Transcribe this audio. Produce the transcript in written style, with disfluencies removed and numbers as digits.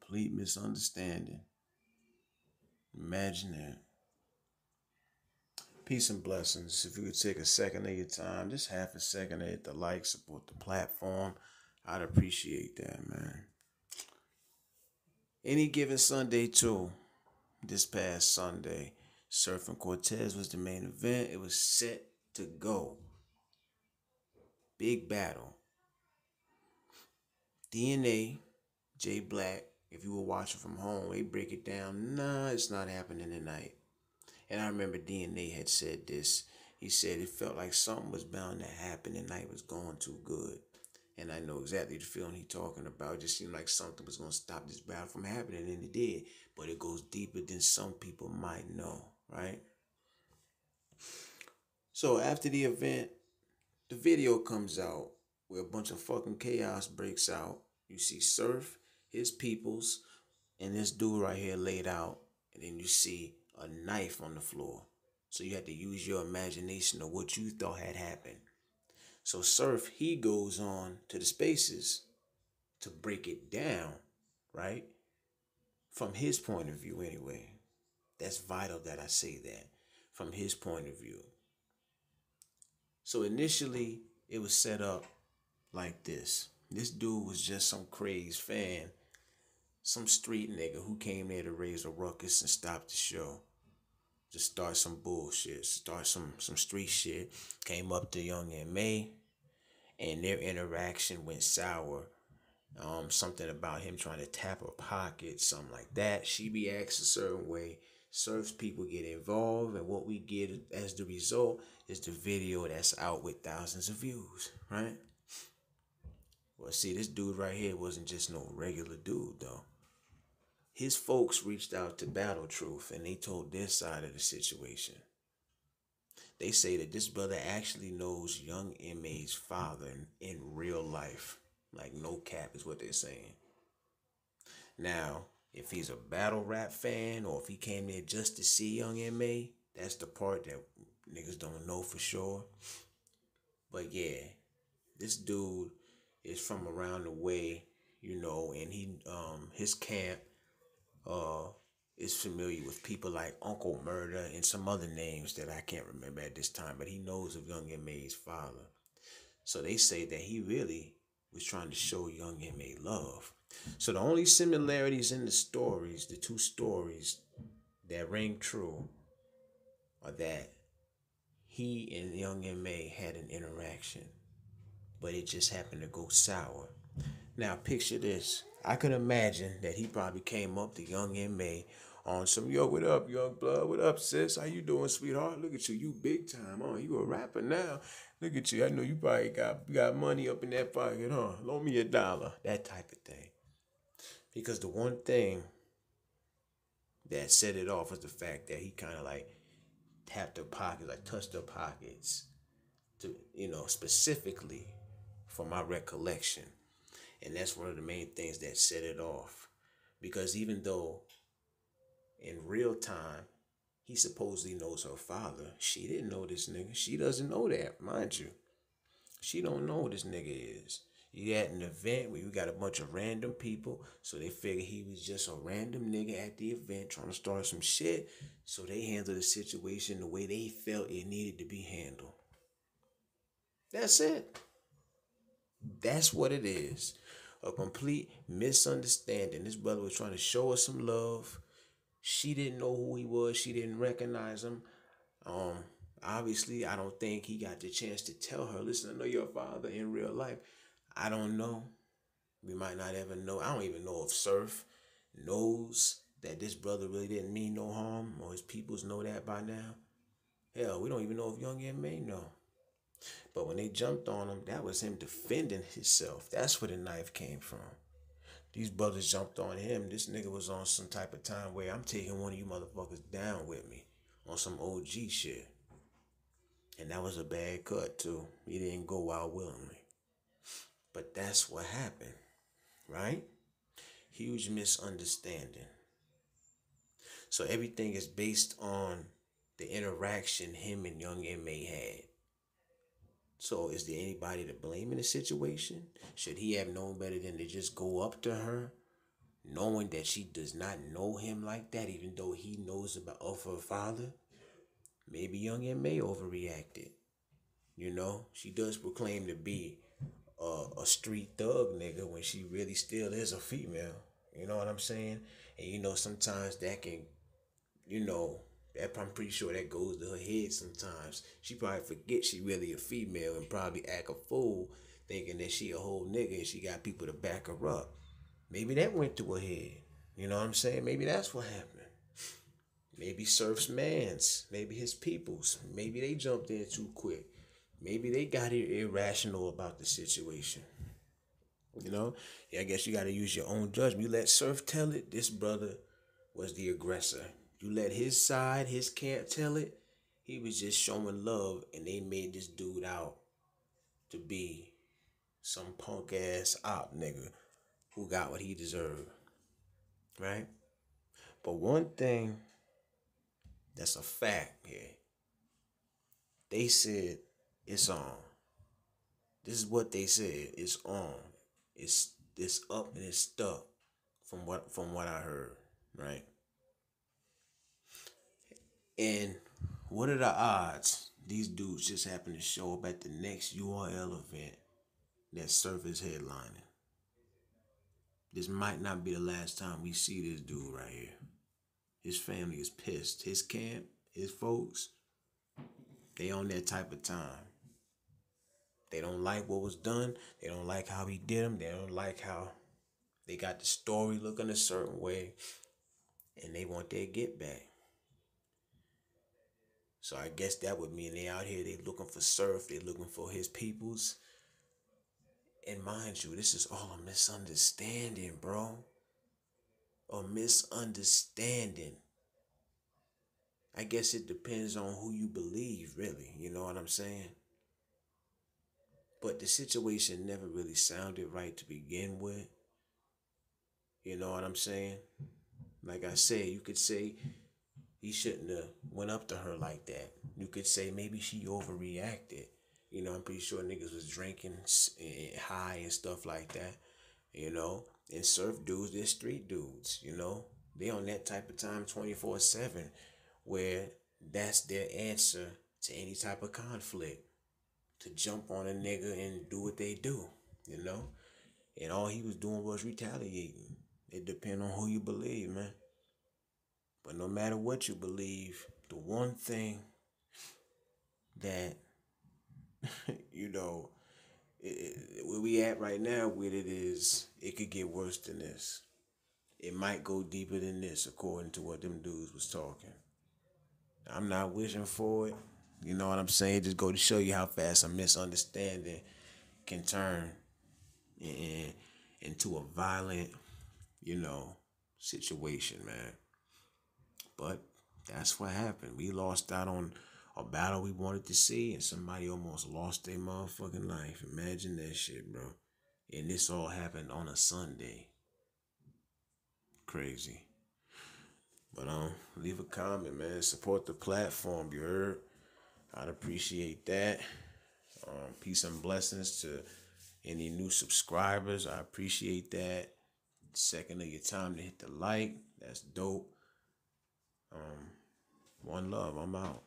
complete misunderstanding. Imagine that. Peace and blessings. If you could take a second of your time, just half a second to hit the like, support the platform, I'd appreciate that, man. Any given Sunday, too. This past Sunday, Surf and Cortez was the main event. It was set to go. Big battle. DNA, J Black, if you were watching from home, they break it down. Nah, it's not happening tonight. And I remember DNA had said this. He said it felt like something was bound to happen. The night was going too good. And I know exactly the feeling he's talking about. It just seemed like something was going to stop this battle from happening, and it did. But it goes deeper than some people might know, right? So after the event, the video comes out where a bunch of fucking chaos breaks out. You see Surf, his peoples, and this dude right here laid out. And then you see a knife on the floor. So you had to use your imagination of what you thought had happened. So Surf, he goes on to the spaces to break it down, right? From his point of view, anyway. That's vital that I say that. From his point of view. So initially, it was set up like this. This dude was just some crazed fan, some street nigga who came there to raise a ruckus and stop the show. Just start some bullshit, start some street shit. Came up to Young M.A. and their interaction went sour. Something about him trying to tap her pocket, something like that. She reacts a certain way. Surf's people get involved, and what we get as the result is the video that's out with thousands of views, right? Well, see, this dude right here wasn't just no regular dude, though. His folks reached out to Battle Truth, and they told their side of the situation. They say that this brother actually knows Young M.A.'s father in real life. Like, no cap is what they're saying. Now, if he's a battle rap fan or if he came there just to see Young M.A., that's the part that niggas don't know for sure. But yeah, this dude is from around the way, and his camp uh is familiar with people like Uncle Murder and some other names that I can't remember at this time, but he knows of Young M.A.'s father. So they say that he really was trying to show Young M.A. love. So the only similarities in the stories, the two stories that ring true, are that he and Young M.A. had an interaction, but it just happened to go sour. Now picture this. I could imagine that he probably came up to Young M.A. on some, yo, what up, young blood? What up, sis? How you doing, sweetheart? Look at you. You big time, huh? You a rapper now. Look at you. I know you probably got money up in that pocket, huh? Loan me $1. That type of thing. Because the one thing that set it off was the fact that he kind of like tapped their pockets, like touched their pockets to, specifically from my recollection. And that's one of the main things that set it off. Because even though in real time, he supposedly knows her father, she didn't know this nigga. She doesn't know that, mind you. She don't know who this nigga is. You at an event where you got a bunch of random people, so they figure he was just a random nigga at the event trying to start some shit, so they handled the situation the way they felt it needed to be handled. That's it. That's what it is. A complete misunderstanding. This brother was trying to show her some love. She didn't know who he was. She didn't recognize him. Um, Obviously, I don't think he got the chance to tell her, listen, I know your father in real life. I don't know. We might not ever know. I don't even know if Surf knows that this brother really didn't mean no harm, or his peoples know that by now. Hell, we don't even know if Young M.A. know. But when they jumped on him, that was him defending himself. That's where the knife came from. These brothers jumped on him. This nigga was on some type of time where I'm taking one of you motherfuckers down with me on some OG shit. And that was a bad cut too. He didn't go out willingly. But that's what happened, right? Huge misunderstanding. So everything is based on the interaction him and Young M.A. had. So is there anybody to blame in the situation? Should he have known better than to just go up to her, knowing that she does not know him like that, even though he knows about of her father. Maybe Young and May overreacted. You know, she does proclaim to be a street thug nigga when she really still is a female. You know what I'm saying? And you know, sometimes that can, you know, that I'm pretty sure that goes to her head sometimes. She probably forget she really a female and probably act a fool thinking that she a whole nigga and she got people to back her up. Maybe that went through her head. You know what I'm saying? Maybe that's what happened. Maybe Surf's mans, maybe his peoples, maybe they jumped in too quick. Maybe they got irrational about the situation. You know? Yeah, I guess you gotta use your own judgment. You let Surf tell it, this brother was the aggressor. You let his side, his camp tell it, he was just showing love and they made this dude out to be some punk ass op nigga who got what he deserved. Right? But one thing that's a fact here, they said it's on. This is what they said. It's on. It's up and it's stuck from what I heard, right? And what are the odds these dudes just happen to show up at the next URL event that Surf is headlining? This might not be the last time we see this dude right here. His family is pissed. His camp, his folks, they on that type of time. They don't like what was done. They don't like how he did them. They don't like how they got the story looking a certain way. And they want their get back. So I guess that would mean they out here, they looking for Surf, they looking for his peoples. And mind you, this is all a misunderstanding, bro. A misunderstanding. I guess it depends on who you believe, really. You know what I'm saying? But the situation never really sounded right to begin with. You know what I'm saying? Like I said, you could say he shouldn't have went up to her like that. You could say maybe she overreacted. You know, I'm pretty sure niggas was drinking high and stuff like that. You know, and Surf dudes, they're street dudes. You know, they on that type of time 24/7, where that's their answer to any type of conflict. To jump on a nigga and do what they do. You know, and all he was doing was retaliating. It depends on who you believe, man. But no matter what you believe, the one thing that, you know, where we at right now with it is it could get worse than this. It might go deeper than this, according to what them dudes was talking. I'm not wishing for it. You know what I'm saying? Just go to show you how fast a misunderstanding can turn into a violent, you know, situation, man. But that's what happened. We lost out on a battle we wanted to see, and somebody almost lost their motherfucking life. Imagine that shit, bro. And this all happened on a Sunday. Crazy. But leave a comment, man. Support the platform, you heard? I'd appreciate that. Peace and blessings to any new subscribers. I appreciate that. Second of your time to hit the like. That's dope. One love. I'm out.